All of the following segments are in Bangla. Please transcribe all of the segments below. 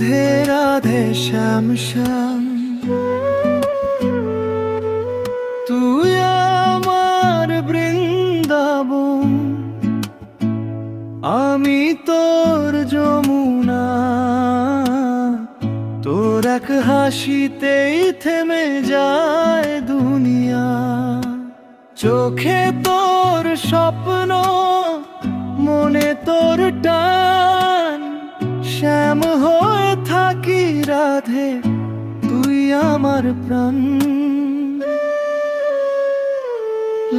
রাধে রাধে শ্যাম শ্যাম, তুই আমার বৃন্দাবন, আমি তোর যমুনা। তোর এক হাসিতেই থেমে যায় দুনিয়া। চোখে তোর স্বপ্ন, মনে তোর টান, শ্যাম হয়ে থাকি রাধে, তুই আমার প্রাণ।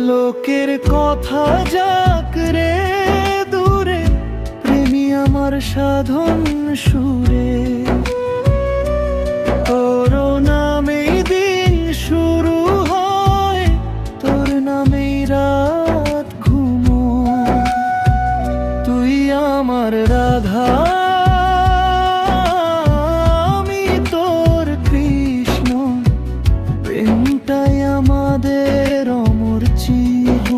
লোকের কথা যাক রে দূরে, প্রেমী আমার সাধন সুরে। তোর নামেই দিন শুরু হয়, তোর নামেই রাত ঘুমোয়। তুই আমার রাধা, আমি তোর কৃষ্ণ, প্রেমটাই আমাদের অমর চিহ্ন।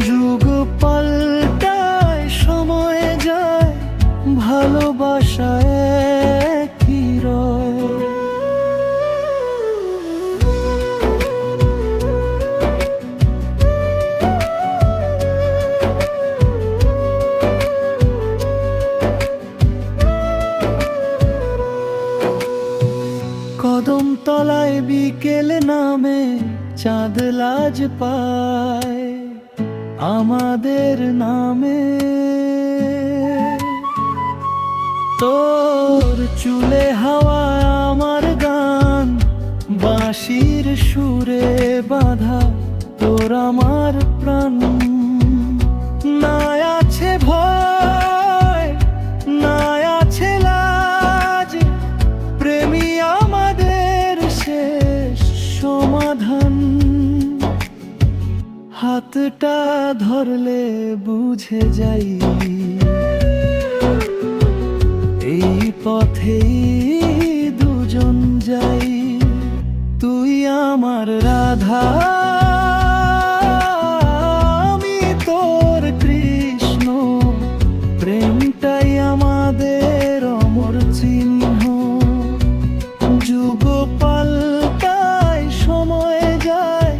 যুগ পাল্টায়, সময় যায়, ভালোবাসায় একই রয়। কদম তলায় বিকেল নামে চাঁদ লাজ পায় আমাদের নামে। তোর চুলে হাওয়া আমার গান, বাঁশির সুরে বাঁধা তোর আমার প্রাণ। না আছে ভয়, না আছে লাজ, প্রেমী আমাদের শেষ সমাধান। হাতটা ধরলে বুঝে যাই, এই পথেই দুজন যাই। তুই আমার রাধা, আমি তোর কৃষ্ণ, প্রেমটাই আমাদের অমর চিহ্ন। যুগ পাল্টায়, সময় যায়,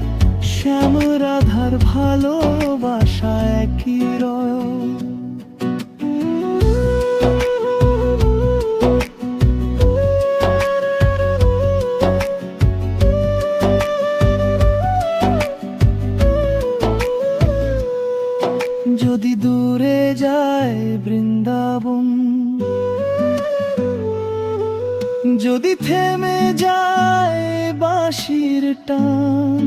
শ্যাম রাধার ভালোবাসা একই রয়। যদি দূরে যায় বৃন্দাবন, যদি থেমে যায় বাঁশির টান,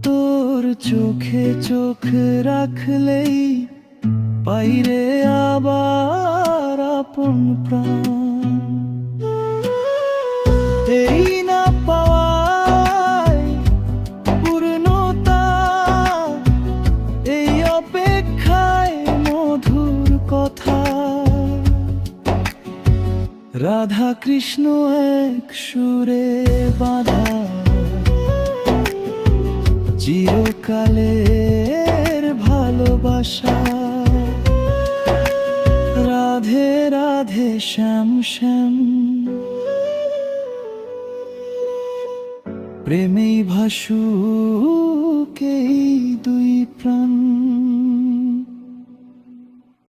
তোর চোখে চোখ রাখলেই পাইরে আবার আপন প্রাণ। এই না পাওয়ায় পূর্ণতা, এই অপেক্ষায় মধুর কথা। রাধা কৃষ্ণ এক সুরে বাঁধা, চিরকালের ভালোবাসা। রাধে রাধে শ্যাম শ্যাম, প্রেমেই ভাসুক এই দুই প্রাণ।